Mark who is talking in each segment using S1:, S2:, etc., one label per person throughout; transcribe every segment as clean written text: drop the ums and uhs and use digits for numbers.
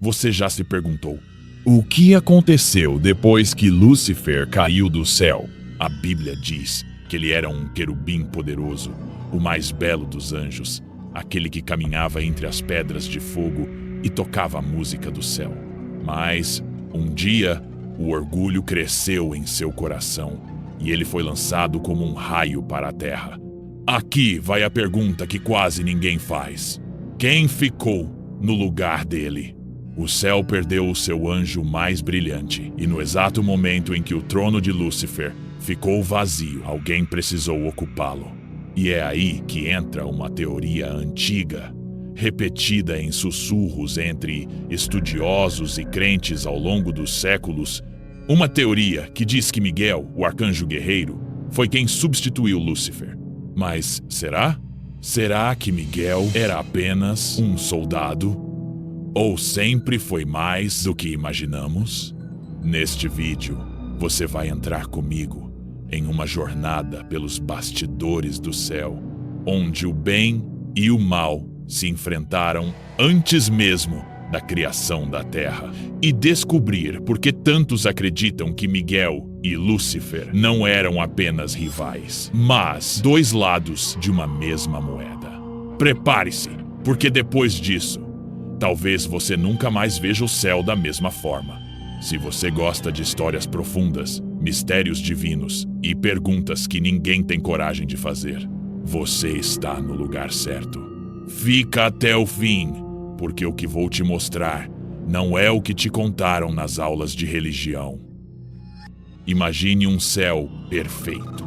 S1: Você já se perguntou: o que aconteceu depois que Lúcifer caiu do céu? A Bíblia diz que ele era um querubim poderoso, o mais belo dos anjos, aquele que caminhava entre as pedras de fogo e tocava a música do céu. Mas, um dia, o orgulho cresceu em seu coração e ele foi lançado como um raio para a terra. Aqui vai a pergunta que quase ninguém faz: quem ficou no lugar dele? O céu perdeu o seu anjo mais brilhante, e no exato momento em que o trono de Lúcifer ficou vazio, alguém precisou ocupá-lo. E é aí que entra uma teoria antiga, repetida em sussurros entre estudiosos e crentes ao longo dos séculos. Uma teoria que diz que Miguel, o arcanjo guerreiro, foi quem substituiu Lúcifer. Mas será? Será que Miguel era apenas um soldado? Ou sempre foi mais do que imaginamos? Neste vídeo, você vai entrar comigo em uma jornada pelos bastidores do céu, onde o bem e o mal se enfrentaram antes mesmo da criação da Terra, e descobrir por que tantos acreditam que Miguel e Lúcifer não eram apenas rivais, mas dois lados de uma mesma moeda. Prepare-se, porque depois disso, talvez você nunca mais veja o céu da mesma forma. Se você gosta de histórias profundas, mistérios divinos e perguntas que ninguém tem coragem de fazer, você está no lugar certo. Fica até o fim, porque o que vou te mostrar não é o que te contaram nas aulas de religião. Imagine um céu perfeito.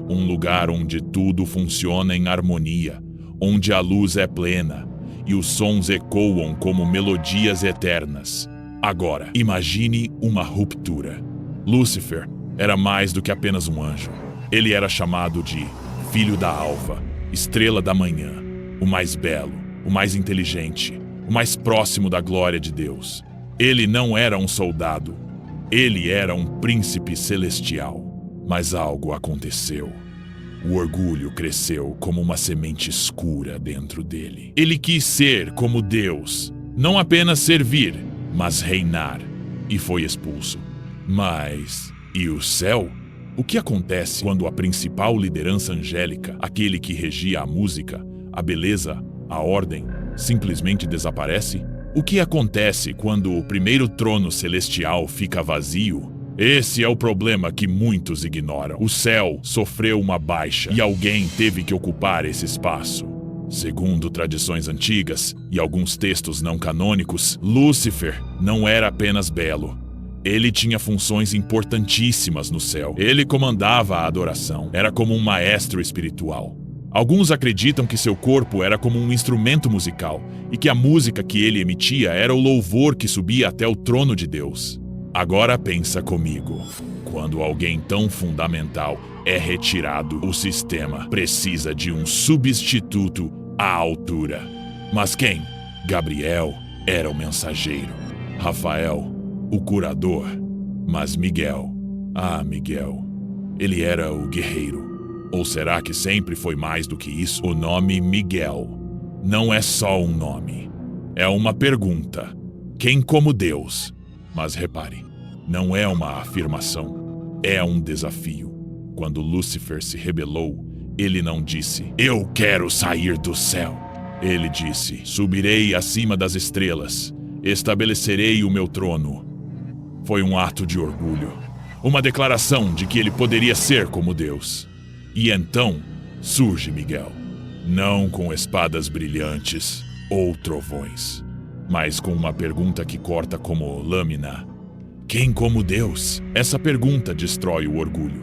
S1: Um lugar onde tudo funciona em harmonia, onde a luz é plena e os sons ecoam como melodias eternas. Agora, imagine uma ruptura. Lúcifer era mais do que apenas um anjo. Ele era chamado de Filho da Alva, Estrela da Manhã, o mais belo, o mais inteligente, o mais próximo da glória de Deus. Ele não era um soldado. Ele era um príncipe celestial. Mas algo aconteceu. O orgulho cresceu como uma semente escura dentro dele. Ele quis ser como Deus, não apenas servir, mas reinar, e foi expulso. Mas, e o céu? O que acontece quando a principal liderança angélica, aquele que regia a música, a beleza, a ordem, simplesmente desaparece? O que acontece quando o primeiro trono celestial fica vazio? Esse é o problema que muitos ignoram. O céu sofreu uma baixa e alguém teve que ocupar esse espaço. Segundo tradições antigas e alguns textos não canônicos, Lúcifer não era apenas belo. Ele tinha funções importantíssimas no céu. Ele comandava a adoração. Era como um maestro espiritual. Alguns acreditam que seu corpo era como um instrumento musical e que a música que ele emitia era o louvor que subia até o trono de Deus. Agora pensa comigo. Quando alguém tão fundamental é retirado, o sistema precisa de um substituto à altura. Mas quem? Gabriel era o mensageiro. Rafael, o curador. Mas Miguel, Miguel, ele era o guerreiro. Ou será que sempre foi mais do que isso? O nome Miguel não é só um nome. É uma pergunta. Quem como Deus? Mas repare, não é uma afirmação. É um desafio. Quando Lúcifer se rebelou, ele não disse, eu quero sair do céu. Ele disse, subirei acima das estrelas, estabelecerei o meu trono. Foi um ato de orgulho, uma declaração de que ele poderia ser como Deus. E então surge Miguel, não com espadas brilhantes ou trovões, mas com uma pergunta que corta como lâmina. Quem como Deus? Essa pergunta destrói o orgulho.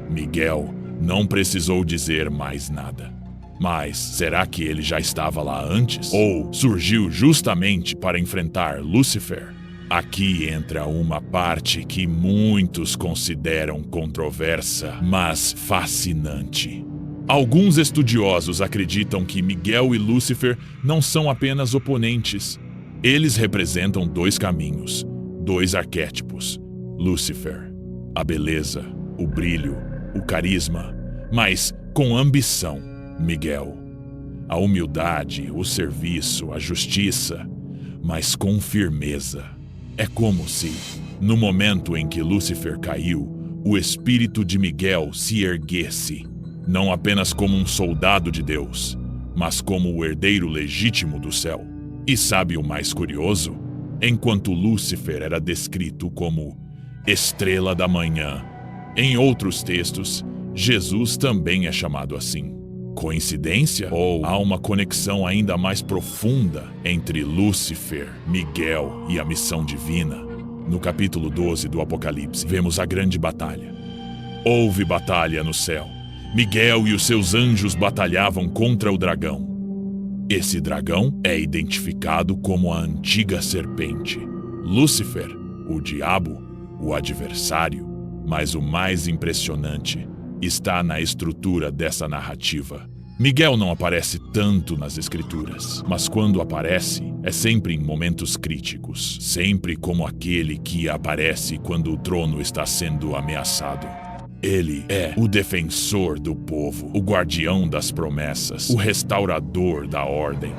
S1: Miguel não precisou dizer mais nada. Mas será que ele já estava lá antes? Ou surgiu justamente para enfrentar Lúcifer? Aqui entra uma parte que muitos consideram controversa, mas fascinante. Alguns estudiosos acreditam que Miguel e Lúcifer não são apenas oponentes. Eles representam dois caminhos, dois arquétipos. Lúcifer, a beleza, o brilho, o carisma, mas com ambição. Miguel, a humildade, o serviço, a justiça. mas com firmeza. É como se, no momento em que Lúcifer caiu, o espírito de Miguel se erguesse, não apenas como um soldado de Deus, mas como o herdeiro legítimo do céu. E sabe o mais curioso? Enquanto Lúcifer era descrito como estrela da manhã, em outros textos, Jesus também é chamado assim. Coincidência? Ou há uma conexão ainda mais profunda entre Lúcifer, Miguel e a missão divina? No capítulo 12 do Apocalipse, vemos a grande batalha. Houve batalha no céu. Miguel e os seus anjos batalhavam contra o dragão. Esse dragão é identificado como a antiga serpente. Lúcifer, o diabo, o adversário. Mas o mais impressionante está na estrutura dessa narrativa. Miguel não aparece tanto nas escrituras, mas quando aparece, é sempre em momentos críticos, sempre como aquele que aparece quando o trono está sendo ameaçado. Ele é o defensor do povo, o guardião das promessas, o restaurador da ordem.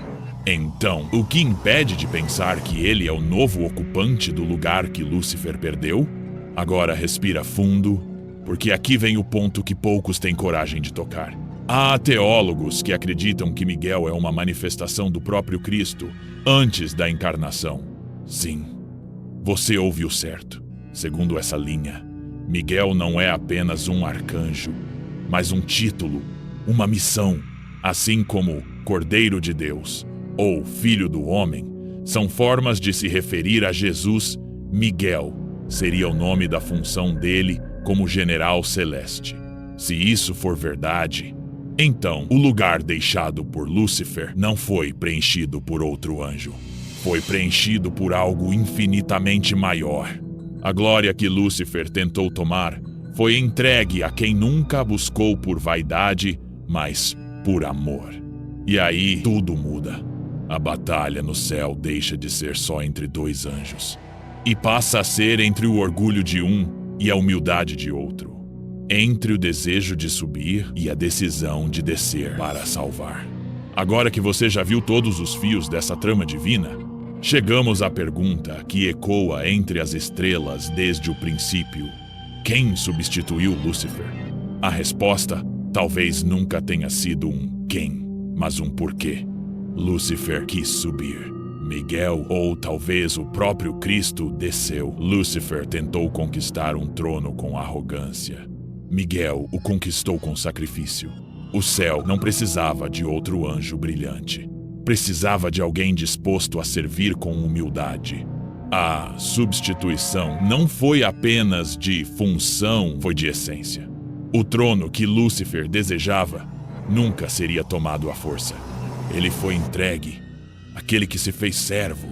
S1: Então, o que impede de pensar que ele é o novo ocupante do lugar que Lúcifer perdeu? Agora respira fundo, porque aqui vem o ponto que poucos têm coragem de tocar. Há teólogos que acreditam que Miguel é uma manifestação do próprio Cristo antes da encarnação. Sim, você ouviu certo. Segundo essa linha, Miguel não é apenas um arcanjo, mas um título, uma missão, assim como Cordeiro de Deus ou Filho do Homem, são formas de se referir a Jesus. Miguel seria o nome da função dele como general celeste. Se isso for verdade, então o lugar deixado por Lúcifer não foi preenchido por outro anjo. Foi preenchido por algo infinitamente maior. A glória que Lúcifer tentou tomar foi entregue a quem nunca a buscou por vaidade, mas por amor. E aí tudo muda. A batalha no céu deixa de ser só entre dois anjos e passa a ser entre o orgulho de um e a humildade de outro. Entre o desejo de subir e a decisão de descer para salvar. Agora que você já viu todos os fios dessa trama divina, chegamos à pergunta que ecoa entre as estrelas desde o princípio: quem substituiu Lúcifer? A resposta talvez nunca tenha sido um quem, mas um porquê. Lúcifer quis subir. Miguel, ou talvez o próprio Cristo, desceu. Lúcifer tentou conquistar um trono com arrogância. Miguel o conquistou com sacrifício. O céu não precisava de outro anjo brilhante. Precisava de alguém disposto a servir com humildade. A substituição não foi apenas de função, foi de essência. O trono que Lúcifer desejava nunca seria tomado à força. Ele foi entregue, aquele que se fez servo.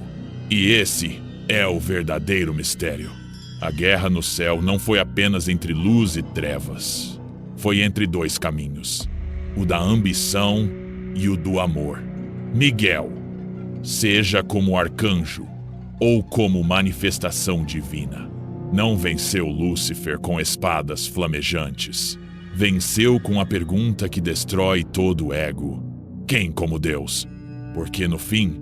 S1: E esse é o verdadeiro mistério. A guerra no céu não foi apenas entre luz e trevas. Foi entre dois caminhos: o da ambição e o do amor. Miguel, seja como arcanjo ou como manifestação divina, não venceu Lúcifer com espadas flamejantes. Venceu com a pergunta que destrói todo ego: quem como Deus? Porque no fim,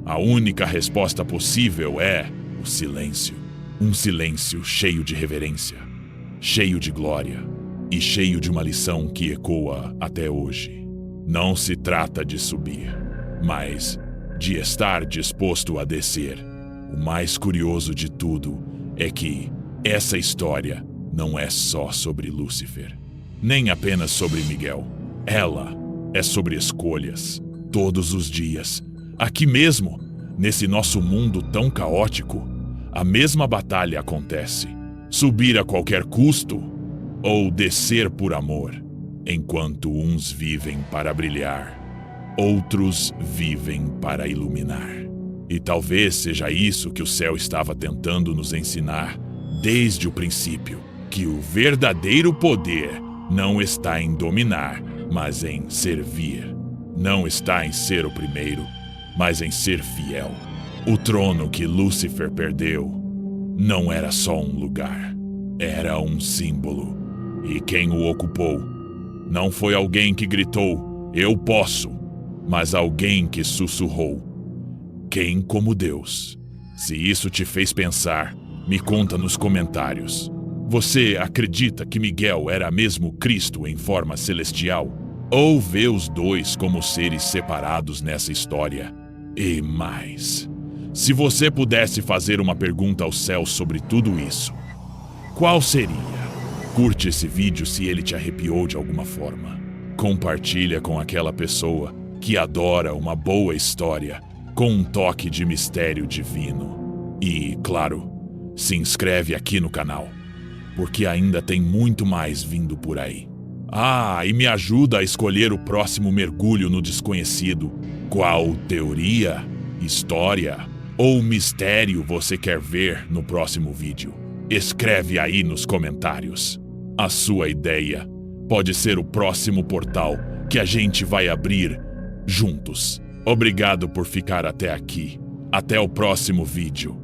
S1: a única resposta possível é o silêncio. Um silêncio cheio de reverência, cheio de glória e cheio de uma lição que ecoa até hoje. Não se trata de subir, mas de estar disposto a descer. O mais curioso de tudo é que essa história não é só sobre Lúcifer, nem apenas sobre Miguel. Ela é sobre escolhas, todos os dias. Aqui mesmo, nesse nosso mundo tão caótico, a mesma batalha acontece. Subir a qualquer custo ou descer por amor. Enquanto uns vivem para brilhar, outros vivem para iluminar. E talvez seja isso que o céu estava tentando nos ensinar desde o princípio, que o verdadeiro poder não está em dominar, mas em servir. Não está em ser o primeiro, mas em ser fiel. O trono que Lúcifer perdeu não era só um lugar, era um símbolo. E quem o ocupou não foi alguém que gritou, "Eu posso", mas alguém que sussurrou, Quem como Deus? Se isso te fez pensar, me conta nos comentários. Você acredita que Miguel era mesmo Cristo em forma celestial? Ou vê os dois como seres separados nessa história? E mais, se você pudesse fazer uma pergunta ao céu sobre tudo isso, qual seria? Curte esse vídeo se ele te arrepiou de alguma forma. Compartilha com aquela pessoa que adora uma boa história com um toque de mistério divino. E, claro, se inscreve aqui no canal, porque ainda tem muito mais vindo por aí. Ah, e me ajuda a escolher o próximo mergulho no desconhecido. Qual teoria, história ou mistério você quer ver no próximo vídeo? Escreve aí nos comentários. A sua ideia pode ser o próximo portal que a gente vai abrir juntos. Obrigado por ficar até aqui. Até o próximo vídeo.